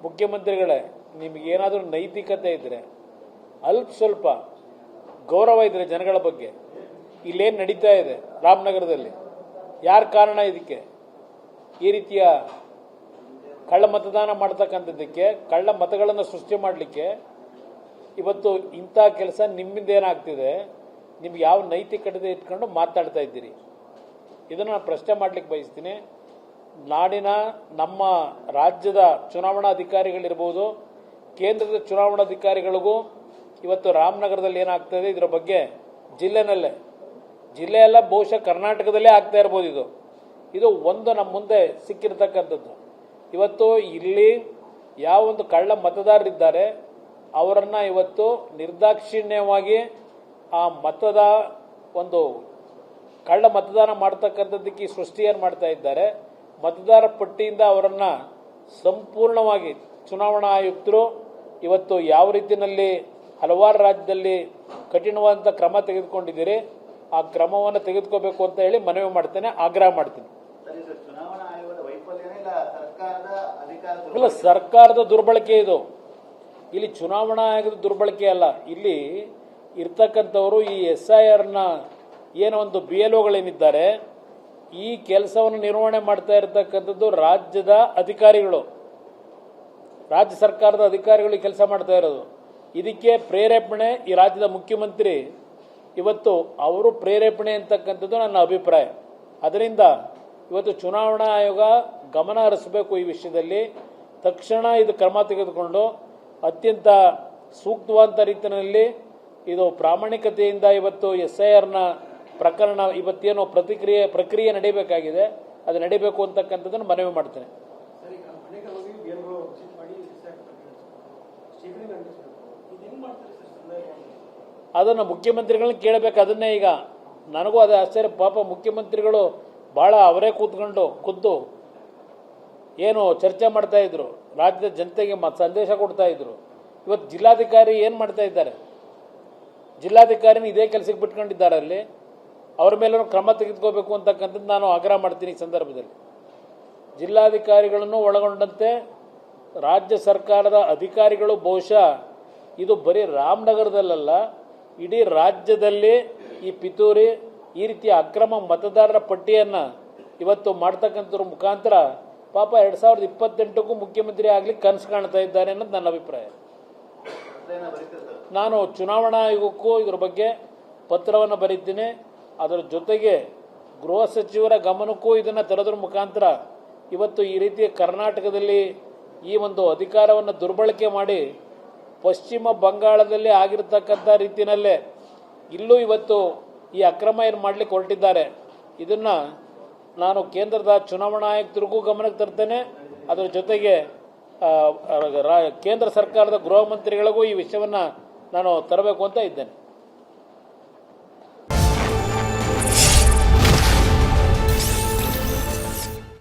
ಮುಖ್ಯಮಂತ್ರಿಗಳೇ, ನಿಮಗೇನಾದರೂ ನೈತಿಕತೆ ಇದ್ದರೆ, ಅಲ್ಪ ಸ್ವಲ್ಪ ಗೌರವ ಇದ್ದರೆ ಜನಗಳ ಬಗ್ಗೆ, ಇಲ್ಲೇನು ನಡೀತಾ ಇದೆ ರಾಮನಗರದಲ್ಲಿ, ಯಾರು ಕಾರಣ ಇದಕ್ಕೆ? ಈ ರೀತಿಯ ಕಳ್ಳ ಮತದಾನ ಮಾಡ್ತಕ್ಕಂಥದ್ದಕ್ಕೆ, ಕಳ್ಳ ಮತಗಳನ್ನು ಸೃಷ್ಟಿ ಮಾಡಲಿಕ್ಕೆ ಇವತ್ತು ಇಂಥ ಕೆಲಸ ನಿಮ್ಮಿಂದ ಏನಾಗ್ತಿದೆ? ನಿಮ್ಗೆ ಯಾವ ನೈತಿಕತೆ ಇಟ್ಕೊಂಡು ಮಾತಾಡ್ತಾ ಇದ್ದೀರಿ? ಇದನ್ನು ನಾನು ಪ್ರಶ್ನೆ ಮಾಡಲಿಕ್ಕೆ ಬಯಸ್ತೀನಿ. ನಾಡಿನ ನಮ್ಮ ರಾಜ್ಯದ ಚುನಾವಣಾಧಿಕಾರಿಗಳಿರ್ಬೋದು, ಕೇಂದ್ರದ ಚುನಾವಣಾಧಿಕಾರಿಗಳಿಗೂ ಇವತ್ತು ರಾಮನಗರದಲ್ಲಿ ಏನಾಗ್ತದೆ ಇದರ ಬಗ್ಗೆ ಜಿಲ್ಲೆಯಲ್ಲ ಬಹುಶಃ ಕರ್ನಾಟಕದಲ್ಲೇ ಆಗ್ತಾ ಇರ್ಬೋದು. ಇದು ಒಂದು ನಮ್ಮ ಮುಂದೆ ಸಿಕ್ಕಿರ್ತಕ್ಕಂಥದ್ದು. ಇವತ್ತು ಇಲ್ಲಿ ಯಾವ ಒಂದು ಕಳ್ಳ ಮತದಾರರಿದ್ದಾರೆ ಅವರನ್ನು ಇವತ್ತು ನಿರ್ದಾಕ್ಷಿಣ್ಯವಾಗಿ ಆ ಮತದ ಒಂದು ಕಳ್ಳ ಮತದಾನ ಮಾಡ್ತಕ್ಕಂಥದ್ದಕ್ಕೆ ಸೃಷ್ಟಿಯನ್ನು ಮಾಡ್ತಾ ಇದ್ದಾರೆ. ಮತದಾರ ಪಟ್ಟಿಯಿಂದ ಅವರನ್ನು ಸಂಪೂರ್ಣವಾಗಿ ಚುನಾವಣಾ ಆಯುಕ್ತರು ಇವತ್ತು ಯಾವ ರೀತಿಯಲ್ಲಿ ಹಲವಾರು ರಾಜ್ಯದಲ್ಲಿ ಕಠಿಣವಾದಂಥ ಕ್ರಮ ತೆಗೆದುಕೊಂಡಿದ್ದೀರಿ, ಆ ಕ್ರಮವನ್ನು ತೆಗೆದುಕೋಬೇಕು ಅಂತ ಹೇಳಿ ಮನವಿ ಮಾಡ್ತೇನೆ, ಆಗ್ರಹ ಮಾಡ್ತೀನಿ. ಇಲ್ಲ, ಸರ್ಕಾರದ ದುರ್ಬಳಕೆ ಇದು. ಇಲ್ಲಿ ಚುನಾವಣಾ ಆಯೋಗದ ದುರ್ಬಳಕೆ ಅಲ್ಲ. ಇಲ್ಲಿ ಇರ್ತಕ್ಕಂಥವರು ಈ SIRನ ಏನೋ ಒಂದು BLOಗಳೇನಿದ್ದಾರೆ, ಈ ಕೆಲಸವನ್ನು ನಿರ್ವಹಣೆ ಮಾಡ್ತಾ ಇರತಕ್ಕಂಥದ್ದು ರಾಜ್ಯದ ಅಧಿಕಾರಿಗಳು, ರಾಜ್ಯ ಸರ್ಕಾರದ ಅಧಿಕಾರಿಗಳು ಕೆಲಸ ಮಾಡ್ತಾ ಇರೋದು. ಇದಕ್ಕೆ ಪ್ರೇರೇಪಣೆ ಈ ರಾಜ್ಯದ ಮುಖ್ಯಮಂತ್ರಿ, ಇವತ್ತು ಅವರು ಪ್ರೇರೇಪಣೆ ಅಂತಕ್ಕಂಥದ್ದು ನನ್ನ ಅಭಿಪ್ರಾಯ. ಅದರಿಂದ ಇವತ್ತು ಚುನಾವಣಾ ಆಯೋಗ ಗಮನ ಹರಿಸಬೇಕು ಈ ವಿಷಯದಲ್ಲಿ. ತಕ್ಷಣ ಇದು ಕ್ರಮ ತೆಗೆದುಕೊಂಡು ಅತ್ಯಂತ ಸೂಕ್ತವಾದ ರೀತಿಯಲ್ಲಿ ಇದು ಪ್ರಾಮಾಣಿಕತೆಯಿಂದ ಇವತ್ತು SIRನ ಪ್ರಕರಣ ಇವತ್ತೇನೋ ಪ್ರಕ್ರಿಯೆ ನಡೀಬೇಕಾಗಿದೆ, ಅದು ನಡೀಬೇಕು ಅಂತಕ್ಕಂಥದ್ದನ್ನು ಮನವಿ ಮಾಡ್ತೇನೆ. ಅದನ್ನು ಮುಖ್ಯಮಂತ್ರಿಗಳನ್ನ ಕೇಳಬೇಕು. ಅದನ್ನೇ ಈಗ ನನಗೂ ಅದೇ ಆಶ್ಚರ್ಯ. ಪಾಪ ಮುಖ್ಯಮಂತ್ರಿಗಳು ಭಾಳ ಅವರೇ ಖುದ್ದು ಏನು ಚರ್ಚೆ ಮಾಡ್ತಾ ಇದ್ರು, ರಾಜ್ಯದ ಜನತೆಗೆ ಸಂದೇಶ ಕೊಡ್ತಾ ಇದ್ರು. ಇವತ್ತು ಜಿಲ್ಲಾಧಿಕಾರಿ ಏನು ಮಾಡ್ತಾ ಇದ್ದಾರೆ? ಜಿಲ್ಲಾಧಿಕಾರಿನ ಇದೇ ಕೆಲಸಕ್ಕೆ ಬಿಟ್ಕೊಂಡಿದ್ದಾರೆ. ಅಲ್ಲಿ ಅವ್ರ ಮೇಲೂ ಕ್ರಮ ತೆಗೆದುಕೋಬೇಕು ಅಂತಕ್ಕಂಥದ್ದು ನಾನು ಆಗ್ರಹ ಮಾಡ್ತೀನಿ. ಈ ಸಂದರ್ಭದಲ್ಲಿ ಜಿಲ್ಲಾಧಿಕಾರಿಗಳನ್ನು ಒಳಗೊಂಡಂತೆ ರಾಜ್ಯ ಸರ್ಕಾರದ ಅಧಿಕಾರಿಗಳು ಬಹುಶಃ ಇದು ಬರೀ ರಾಮನಗರದಲ್ಲ, ಇಡೀ ರಾಜ್ಯದಲ್ಲಿ ಈ ಪಿತೂರಿ, ಈ ರೀತಿಯ ಅಕ್ರಮ ಮತದಾರರ ಪಟ್ಟಿಯನ್ನು ಇವತ್ತು ಮಾಡ್ತಕ್ಕಂಥದ್ರ ಮುಖಾಂತರ ಪಾಪ 2028ಕ್ಕೂ ಮುಖ್ಯಮಂತ್ರಿ ಆಗ್ಲಿಕ್ಕೆ ಕನಸು ಕಾಣ್ತಾ ಇದ್ದಾರೆ ಅನ್ನೋದು ನನ್ನ ಅಭಿಪ್ರಾಯ. ನಾನು ಚುನಾವಣಾ ಆಯೋಗಕ್ಕೂ ಇದ್ರ ಬಗ್ಗೆ ಪತ್ರವನ್ನು ಬರೀತೀನಿ. ಅದರ ಜೊತೆಗೆ ಗೃಹ ಸಚಿವರ ಗಮನಕ್ಕೂ ಇದನ್ನು ತರೋದ್ರ ಮುಖಾಂತರ ಇವತ್ತು ಈ ರೀತಿಯ ಕರ್ನಾಟಕದಲ್ಲಿ ಈ ಒಂದು ಅಧಿಕಾರವನ್ನು ದುರ್ಬಳಕೆ ಮಾಡಿ ಪಶ್ಚಿಮ ಬಂಗಾಳದಲ್ಲಿ ಆಗಿರತಕ್ಕಂಥ ರೀತಿಯಲ್ಲೇ ಇಲ್ಲೂ ಇವತ್ತು ಈ ಅಕ್ರಮ ಏನು ಮಾಡಲಿಕ್ಕೆ ಹೊರಟಿದ್ದಾರೆ. ಇದನ್ನು ನಾನು ಕೇಂದ್ರದ ಚುನಾವಣಾ ಆಯುಕ್ತರಿಗೂ ಗಮನಕ್ಕೆ ತರ್ತೇನೆ. ಅದರ ಜೊತೆಗೆ ಕೇಂದ್ರ ಸರ್ಕಾರದ ಗೃಹ ಮಂತ್ರಿಗಳಿಗೂ ಈ ವಿಷಯವನ್ನು ನಾನು ತರಬೇಕು ಅಂತ ಇದ್ದೇನೆ.